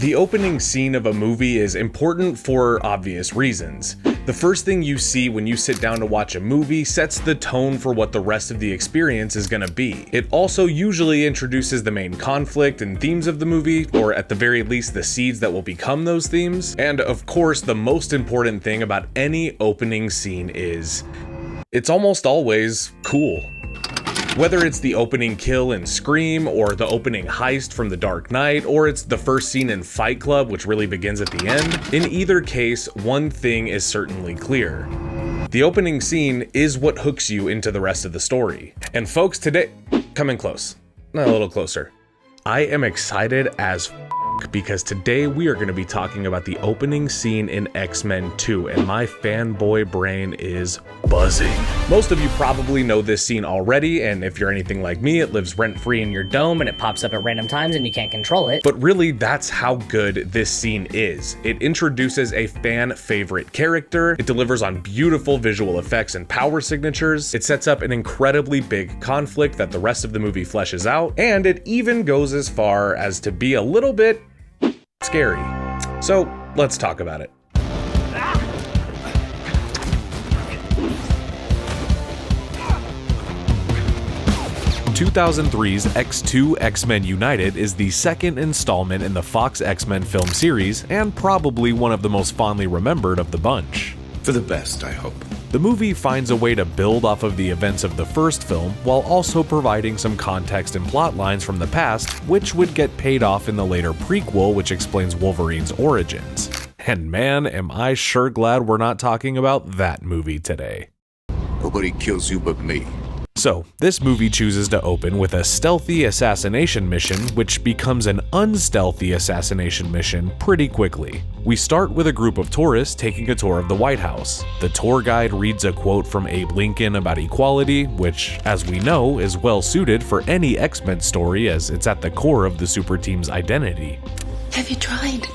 The opening scene of a movie is important for obvious reasons. The first thing you see when you sit down to watch a movie sets the tone for what the rest of the experience is gonna be. It also usually introduces the main conflict and themes of the movie, or at the very least the seeds that will become those themes. And of course, the most important thing about any opening scene is, it's almost always cool. Whether it's the opening kill in Scream, or the opening heist from The Dark Knight, or it's the first scene in Fight Club, which really begins at the end, in either case, one thing is certainly clear. The opening scene is what hooks you into the rest of the story. And folks, today, come in close, a little closer. I am excited as because today we are going to be talking about the opening scene in X-Men 2, and my fanboy brain is buzzing. Most of you probably know this scene already, and if you're anything like me, it lives rent-free in your dome and it pops up at random times and you can't control it. But really, that's how good this scene is. It introduces a fan favorite character, it delivers on beautiful visual effects and power signatures, it sets up an incredibly big conflict that the rest of the movie fleshes out, and it even goes as far as to be a little bit scary. So let's talk about it. (2003's X2 X-Men United is the second installment in the Fox X-Men film series, and probably one of the most fondly remembered of the bunch. For the best, I hope. The movie finds a way to build off of the events of the first film, while also providing some context and plot lines from the past, which would get paid off in the later prequel, which explains Wolverine's origins. And man, am I sure glad we're not talking about that movie today. Nobody kills you but me. So, this movie chooses to open with a stealthy assassination mission, which becomes an unstealthy assassination mission pretty quickly. We start with a group of tourists taking a tour of the White House. The tour guide reads a quote from Abe Lincoln about equality, which, as we know, is well suited for any X-Men story as it's at the core of the super team's identity. Have you tried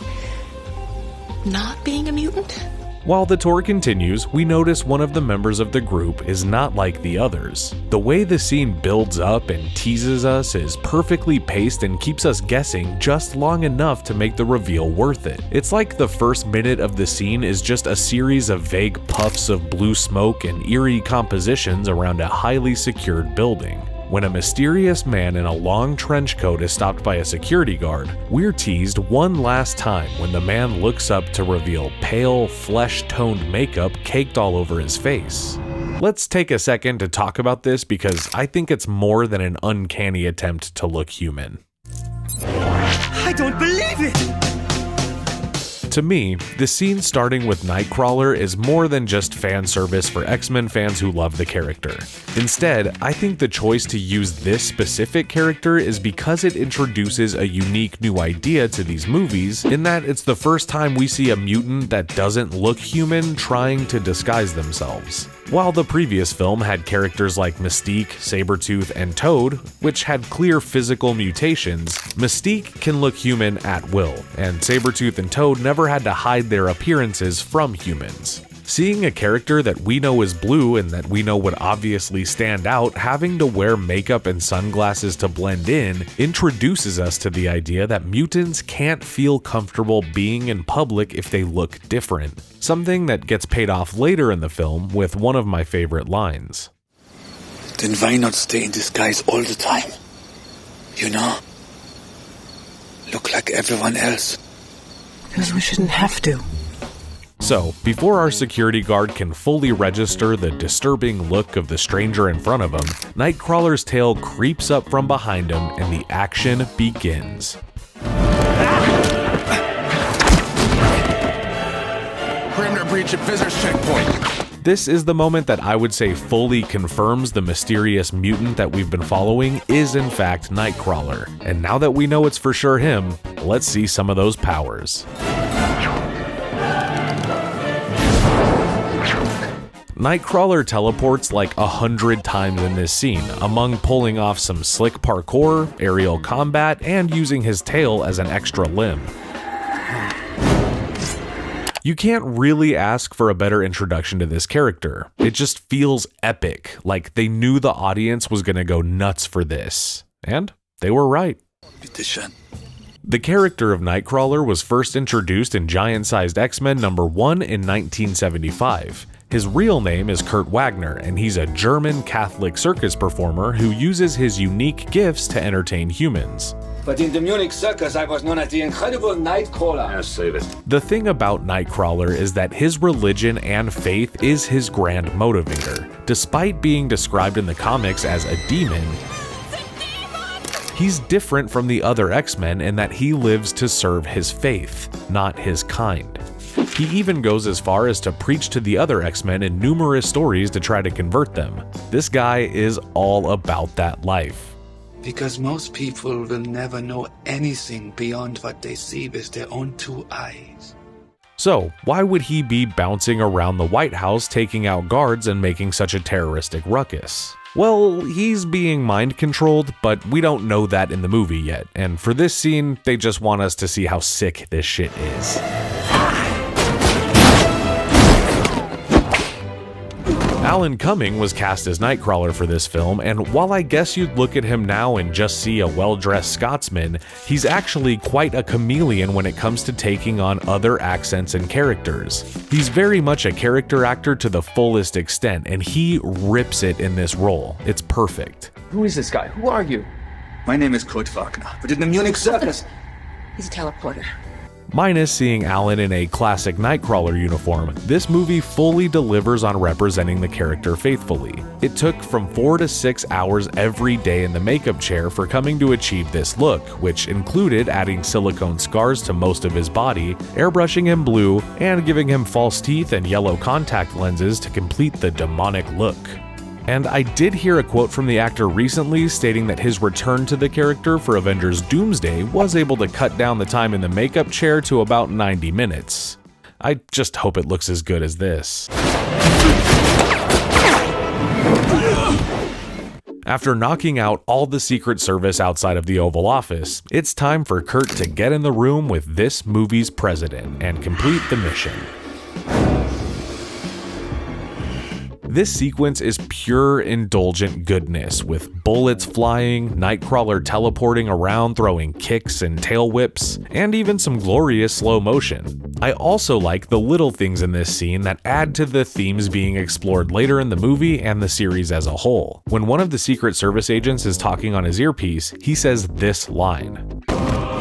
not being a mutant? While the tour continues, we notice one of the members of the group is not like the others. The way the scene builds up and teases us is perfectly paced and keeps us guessing just long enough to make the reveal worth it. It's like the first minute of the scene is just a series of vague puffs of blue smoke and eerie compositions around a highly secured building. When a mysterious man in a long trench coat is stopped by a security guard, we're teased one last time when the man looks up to reveal pale, flesh-toned makeup caked all over his face. Let's take a second to talk about this because I think it's more than an uncanny attempt to look human. I don't believe it! To me, the scene starting with Nightcrawler is more than just fan service for X-Men fans who love the character. Instead, I think the choice to use this specific character is because it introduces a unique new idea to these movies, in that it's the first time we see a mutant that doesn't look human trying to disguise themselves. While the previous film had characters like Mystique, Sabretooth, and Toad, which had clear physical mutations, Mystique can look human at will, and Sabretooth and Toad never had to hide their appearances from humans. Seeing a character that we know is blue and that we know would obviously stand out having to wear makeup and sunglasses to blend in introduces us to the idea that mutants can't feel comfortable being in public if they look different, something that gets paid off later in the film with one of my favorite lines. Then why not stay in disguise all the time? You know? Look like everyone else. Because we shouldn't have to. So, before our security guard can fully register the disturbing look of the stranger in front of him, Nightcrawler's tail creeps up from behind him and the action begins. Perimeter breach at visitors checkpoint. This is the moment that I would say fully confirms the mysterious mutant that we've been following is in fact Nightcrawler. And now that we know it's for sure him, let's see some of those powers. Nightcrawler teleports like 100 times in this scene, among pulling off some slick parkour, aerial combat, and using his tail as an extra limb. You can't really ask for a better introduction to this character. It just feels epic, like they knew the audience was gonna go nuts for this. And they were right. The character of Nightcrawler was first introduced in Giant-Sized X-Men #1 in 1975. His real name is Kurt Wagner, and he's a German Catholic circus performer who uses his unique gifts to entertain humans. But in the Munich circus, I was known as the incredible Nightcrawler. Yes, save it. The thing about Nightcrawler is that his religion and faith is his grand motivator. Despite being described in the comics as a demon, he's different from the other X-Men in that he lives to serve his faith, not his kind. He even goes as far as to preach to the other X-Men in numerous stories to try to convert them. This guy is all about that life. Because most people will never know anything beyond what they see with their own two eyes. So, why would he be bouncing around the White House taking out guards and making such a terroristic ruckus? Well, he's being mind-controlled, but we don't know that in the movie yet, and for this scene, they just want us to see how sick this shit is. Alan Cumming was cast as Nightcrawler for this film, and while I guess you'd look at him now and just see a well-dressed Scotsman, he's actually quite a chameleon when it comes to taking on other accents and characters. He's very much a character actor to the fullest extent, and he rips it in this role. It's perfect. Who is this guy? Who are you? My name is Kurt Wagner, but in the Munich circus... He's a teleporter. Minus seeing Alan in a classic Nightcrawler uniform, this movie fully delivers on representing the character faithfully. It took from 4 to 6 hours every day in the makeup chair for Cumming to achieve this look, which included adding silicone scars to most of his body, airbrushing him blue, and giving him false teeth and yellow contact lenses to complete the demonic look. And I did hear a quote from the actor recently stating that his return to the character for Avengers Doomsday was able to cut down the time in the makeup chair to about 90 minutes. I just hope it looks as good as this. After knocking out all the Secret Service outside of the Oval Office, it's time for Kurt to get in the room with this movie's president and complete the mission. This sequence is pure indulgent goodness, with bullets flying, Nightcrawler teleporting around throwing kicks and tail whips, and even some glorious slow motion. I also like the little things in this scene that add to the themes being explored later in the movie and the series as a whole. When one of the Secret Service agents is talking on his earpiece, he says this line.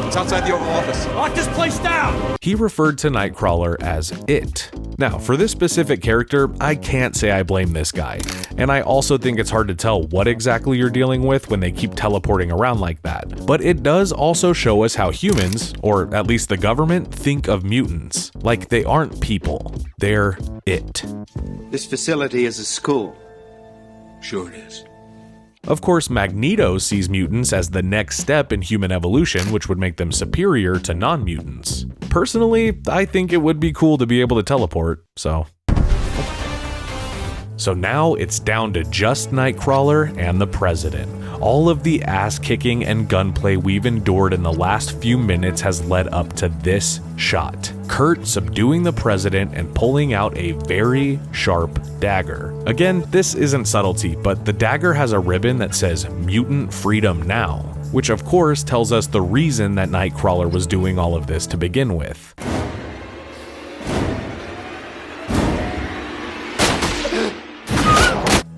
It's outside the Oval Office. Lock this place down! He referred to Nightcrawler as it. Now, for this specific character, I can't say I blame this guy, and I also think it's hard to tell what exactly you're dealing with when they keep teleporting around like that. But it does also show us how humans, or at least the government, think of mutants. Like they aren't people, they're it. This facility is a school. Sure it is. Of course, Magneto sees mutants as the next step in human evolution, which would make them superior to non-mutants. Personally, I think it would be cool to be able to teleport, so now it's down to just Nightcrawler and the President. All of the ass-kicking and gunplay we've endured in the last few minutes has led up to this shot. Kurt subduing the President and pulling out a very sharp dagger. Again, this isn't subtlety, but the dagger has a ribbon that says Mutant Freedom Now, which of course tells us the reason that Nightcrawler was doing all of this to begin with.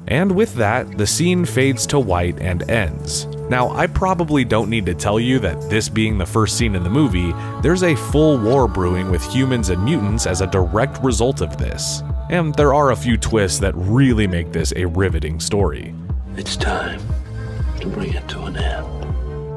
And with that, the scene fades to white and ends. Now, I probably don't need to tell you that this being the first scene in the movie, there's a full war brewing with humans and mutants as a direct result of this. And there are a few twists that really make this a riveting story. It's time to bring it to an end.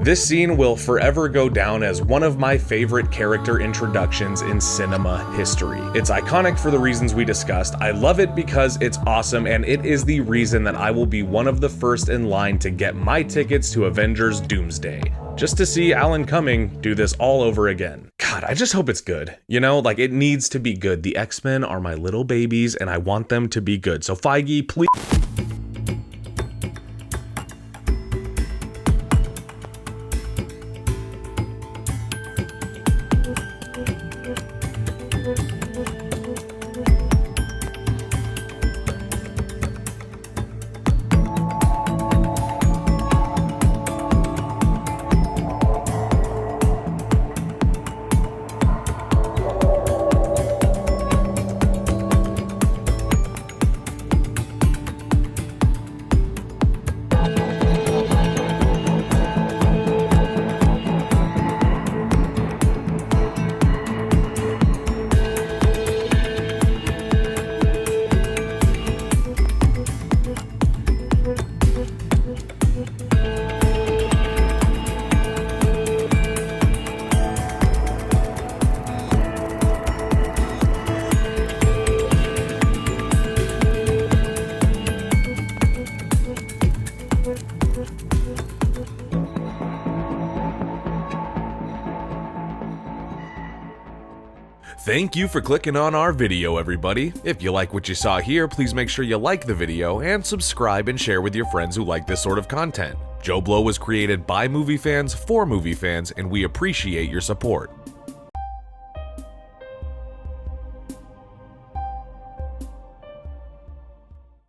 This scene will forever go down as one of my favorite character introductions in cinema history. It's iconic for the reasons we discussed. I love it because it's awesome, and it is the reason that I will be one of the first in line to get my tickets to Avengers Doomsday, just to see Alan Cumming do this all over again. God, I just hope it's good. You know, like it needs to be good. The X-Men are my little babies, and I want them to be good. So Feige, please. Thank you for clicking on our video, everybody. If you like what you saw here, please make sure you like the video and subscribe and share with your friends who like this sort of content. JoBlo was created by movie fans for movie fans, and we appreciate your support.